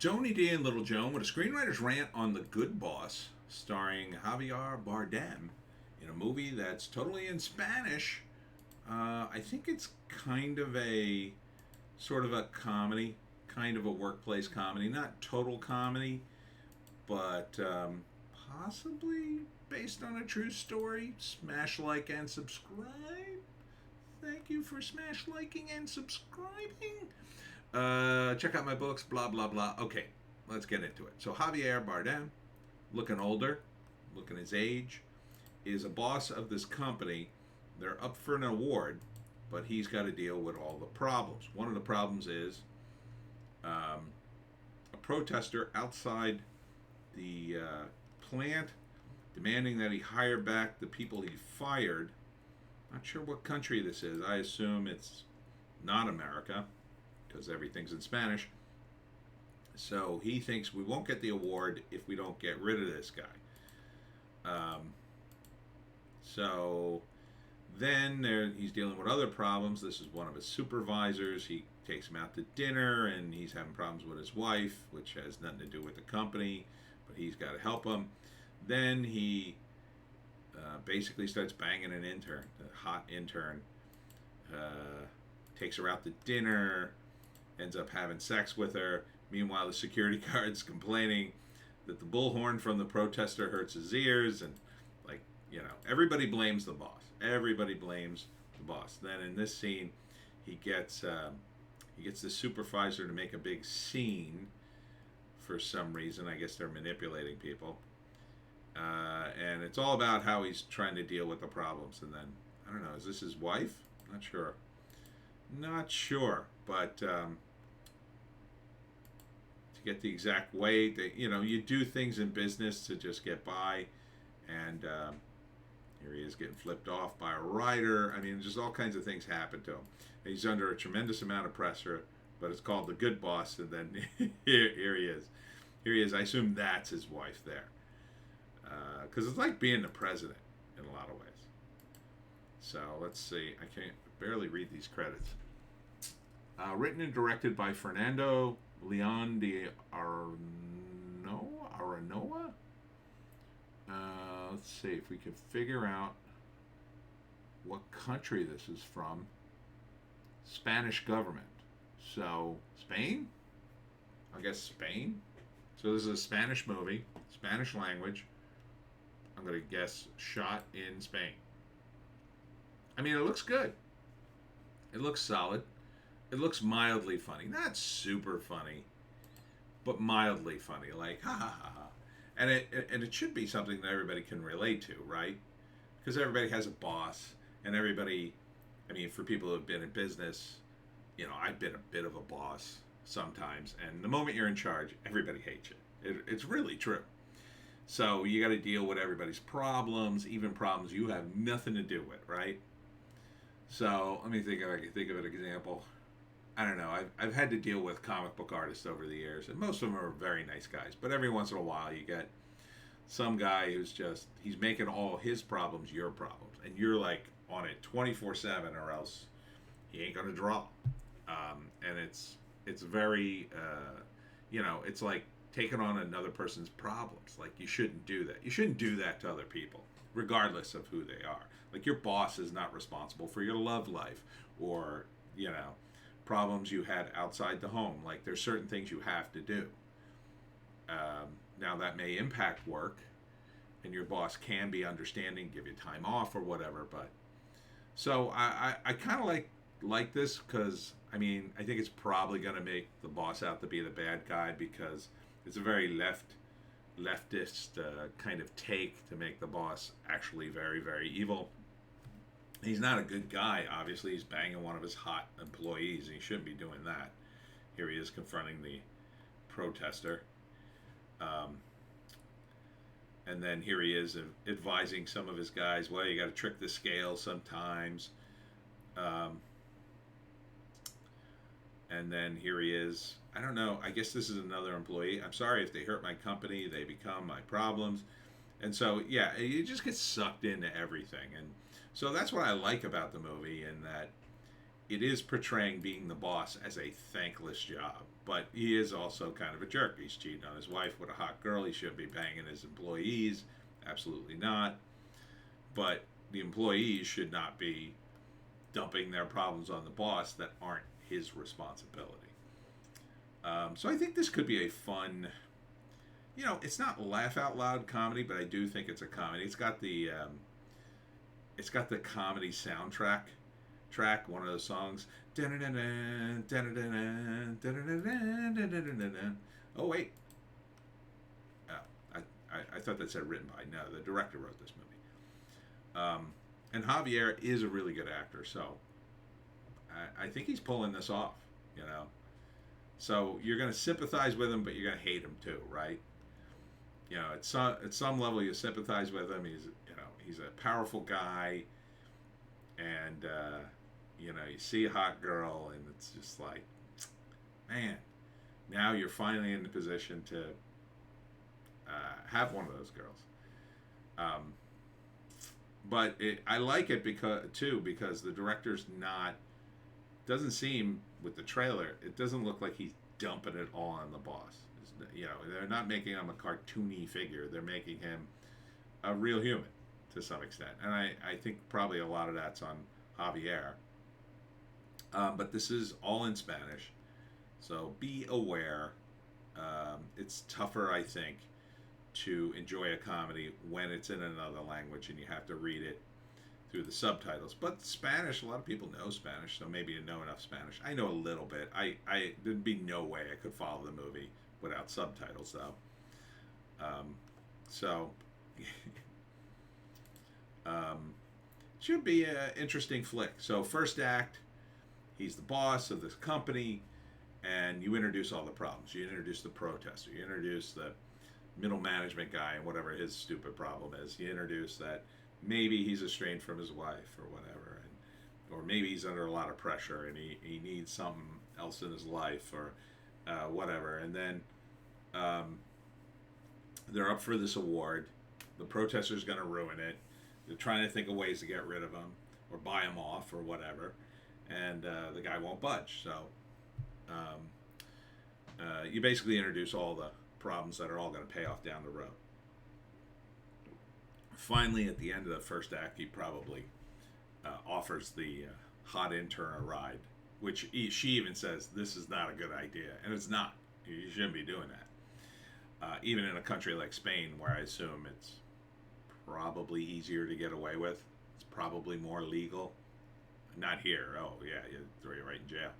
Tony D and Little Joan with a screenwriter's rant on The Good Boss, starring Javier Bardem in a movie that's totally in Spanish. I think it's kind of a sort of a comedy, kind of a workplace comedy, not total comedy, but possibly based on a true story. Smash like and subscribe. Thank you for smash liking and subscribing. Check out my books, blah, blah, blah. Okay, let's get into it. So, Javier Bardem, looking older, looking his age, is a boss of this company. They're up for an award, but he's got to deal with all the problems. One of the problems is a protester outside the plant demanding that he hire back the people he fired. Not sure what country this is. I assume it's not America because everything's in Spanish. So he thinks we won't get the award if we don't get rid of this guy. So then he's dealing with other problems. This is one of his supervisors. He takes him out to dinner and he's having problems with his wife, which has nothing to do with the company, but he's got to help him. Then he basically starts banging an intern, a hot intern. Takes her out to dinner, ends up having sex with her. Meanwhile, the security guard's complaining that the bullhorn from the protester hurts his ears, and everybody blames the boss. Everybody blames the boss. Then in this scene, he gets the supervisor to make a big scene for some reason. I guess they're manipulating people, and it's all about how he's trying to deal with the problems. And then I don't know, is this his wife? Not sure, but to get the exact way that you do things in business to just get by, and here he is getting flipped off by a writer. I mean, just all kinds of things happen to him. He's under a tremendous amount of pressure, but it's called The Good Boss, and then here he is. Here he is. I assume that's his wife there, because it's like being the president in a lot of ways. So let's see. I can't barely read these credits. Written and directed by Fernando Leon de Aranoa. Let's see if we can figure out what country this is from. Spanish government. So, Spain? I guess Spain. So this is a Spanish movie, Spanish language. I'm going to guess shot in Spain. I mean, it looks good. It looks solid. It looks mildly funny. Not super funny, but mildly funny. Like, ha ha ha ha. And it should be something that everybody can relate to, right? Because everybody has a boss, and everybody, I mean, for people who have been in business, I've been a bit of a boss sometimes, and the moment you're in charge, everybody hates you. It's really true. So you got to deal with everybody's problems, even problems you have nothing to do with, right? So let me think if I can think of an example. I don't know. I've had to deal with comic book artists over the years, and most of them are very nice guys. But every once in a while, you get some guy who's he's making all his problems your problems, and you're like on it 24/7, or else he ain't gonna draw. And it's very, it's like taking on another person's problems. Like, you shouldn't do that. You shouldn't do that to other people, regardless of who they are. Like, your boss is not responsible for your love life, or problems you had outside the home. Like, there's certain things you have to do. Now that may impact work, and your boss can be understanding, give you time off or whatever. But so I kind of like this, because I mean, I think it's probably going to make the boss out to be the bad guy, because it's a very leftist kind of take to make the boss actually very, very evil. He's not a good guy, obviously. He's banging one of his hot employees, and he shouldn't be doing that. Here he is confronting the protester. And then here he is advising some of his guys, well, you got to trick the scale sometimes. And then here he is. I don't know. I guess this is another employee. I'm sorry if they hurt my company. They become my problems. And so, yeah, you just get sucked into everything. And so that's what I like about the movie, in that it is portraying being the boss as a thankless job, but he is also kind of a jerk. He's cheating on his wife with a hot girl. He should be banging his employees. Absolutely not. But the employees should not be dumping their problems on the boss that aren't his responsibility. So I think this could be a fun, it's not laugh out loud comedy, but I do think it's a comedy. It's got the comedy soundtrack one of those songs. Oh wait, I thought that said written by. No, the director wrote this movie. And Javier is a really good actor, so I think he's pulling this off. So you're going to sympathize with him, but you're going to hate him too, right? At some level you sympathize with him. He's a powerful guy, and you see a hot girl, and it's just like, man, now you're finally in the position to have one of those girls. But I like it because the director's doesn't seem, with the trailer, it doesn't look like he's dumping it all on the boss. They're not making him a cartoony figure. They're making him a real human to some extent. And I think probably a lot of that's on Javier. But this is all in Spanish, so be aware. It's tougher, I think, to enjoy a comedy when it's in another language and you have to read it through the subtitles. But Spanish, a lot of people know Spanish, so maybe you know enough Spanish. I know a little bit. There'd be no way I could follow the movie without subtitles, though. So should be an interesting flick. So first act, he's the boss of this company, and you introduce all the problems. You introduce the protester. You introduce the middle management guy and whatever his stupid problem is. You introduce that maybe he's estranged from his wife or whatever, or maybe he's under a lot of pressure and he needs something else in his life or whatever. And then they're up for this award. The protester's going to ruin it. They're trying to think of ways to get rid of him or buy him off or whatever. And the guy won't budge. So you basically introduce all the problems that are all going to pay off down the road. Finally, at the end of the first act, he probably offers the hot intern a ride, which she even says, this is not a good idea. And it's not. You shouldn't be doing that. Even in a country like Spain, where I assume it's probably easier to get away with. It's probably more legal. Not here. Oh, yeah, you throw you right in jail.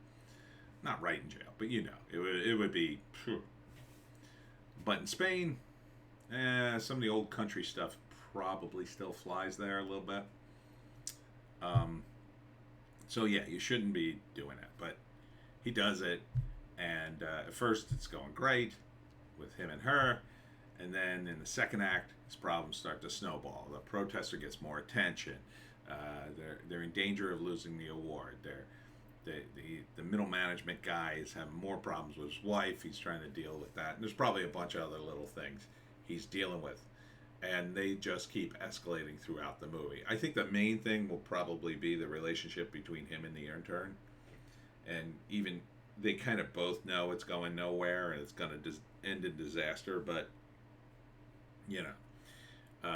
Not right in jail, but it would be... Phew. But in Spain, some of the old country stuff probably still flies there a little bit. So yeah, you shouldn't be doing it, but he does it, and at first it's going great with him and her, and then in the second act, his problems start to snowball. The protester gets more attention. They're in danger of losing the award. The middle management guy is having more problems with his wife. He's trying to deal with that. And there's probably a bunch of other little things he's dealing with. And they just keep escalating throughout the movie. I think the main thing will probably be the relationship between him and the intern. And even they kind of both know it's going nowhere and it's going to end in disaster. But,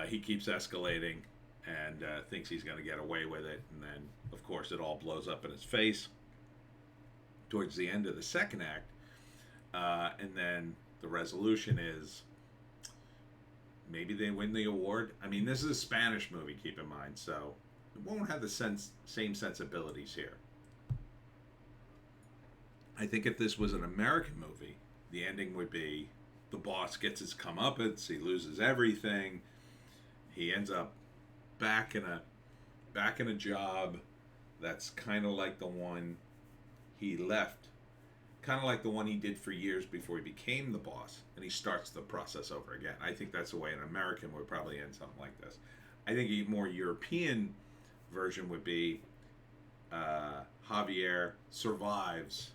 he keeps escalating and thinks he's going to get away with it. And then, of course, it all blows up in his face towards the end of the second act. And then the resolution is maybe they win the award. I mean, this is a Spanish movie, keep in mind, so it won't have the same sensibilities here. I think if this was an American movie, the ending would be the boss gets his comeuppance, he loses everything, he ends up back in a job that's kind of like the one he left, kind of like the one he did for years before he became the boss, and he starts the process over again. I think that's the way an American would probably end something like this. I think a more European version would be Javier survives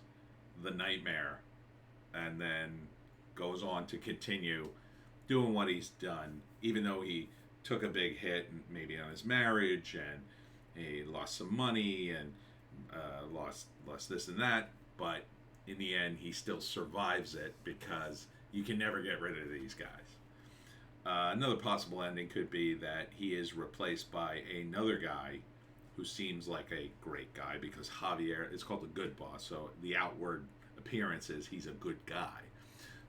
the nightmare and then goes on to continue doing what he's done, even though he took a big hit maybe on his marriage and he lost some money and lost this and that, but in the end, he still survives it because you can never get rid of these guys. Another possible ending could be that he is replaced by another guy who seems like a great guy because Javier is called the good boss. So the outward appearance is he's a good guy.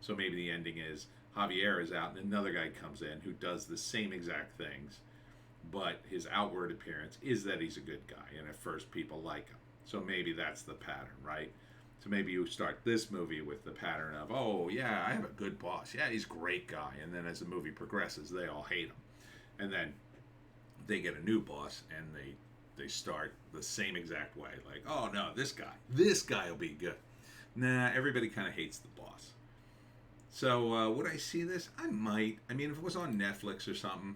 So maybe the ending is Javier is out and another guy comes in who does the same exact things, but his outward appearance is that he's a good guy. And at first people like him. So maybe that's the pattern, right? So maybe you start this movie with the pattern of, oh, yeah, I have a good boss. Yeah, he's a great guy. And then as the movie progresses, they all hate him. And then they get a new boss and they start the same exact way. Like, oh, no, this guy will be good. Nah, everybody kind of hates the boss. So would I see this? I might. I mean, if it was on Netflix or something,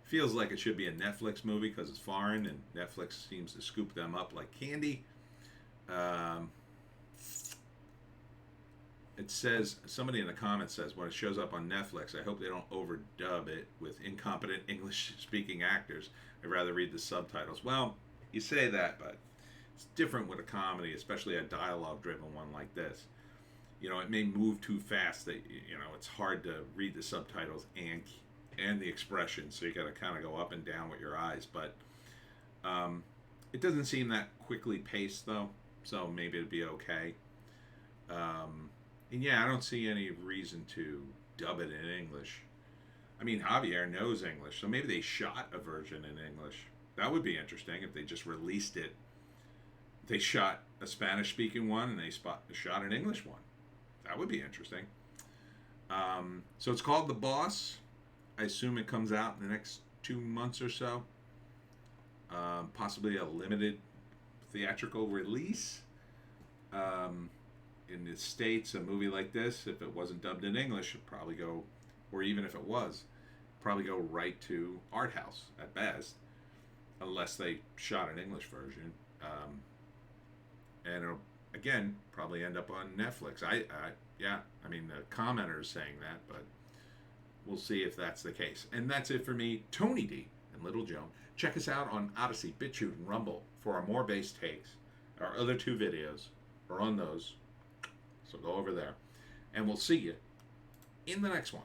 feels like it should be a Netflix movie because it's foreign and Netflix seems to scoop them up like candy. It says, somebody in the comments says, when it shows up on Netflix, I hope they don't overdub it with incompetent English-speaking actors. I'd rather read the subtitles. Well, you say that, but it's different with a comedy, especially a dialogue-driven one like this. You know, it may move too fast that, you know, it's hard to read the subtitles and the expression, so you got to kind of go up and down with your eyes. But it doesn't seem that quickly paced, though, so maybe it'd be okay. And yeah, I don't see any reason to dub it in English. I mean, Javier knows English, so maybe they shot a version in English. That would be interesting if they just released it. They shot a Spanish-speaking one and they shot an English one. That would be interesting. So it's called The Boss. I assume it comes out in the next 2 months or so. Possibly a limited theatrical release. In the States, a movie like this, if it wasn't dubbed in English, it'd probably go, or even if it was, probably go right to art house at best, unless they shot an English version. And it'll, again, probably end up on Netflix. Yeah, I mean, the commenter is saying that, but we'll see if that's the case. And that's it for me, Tony D and Little Joan. Check us out on Odysee, Bitchute, and Rumble for our more base takes. Our other 2 videos are on those. So go over there. And we'll see you in the next one.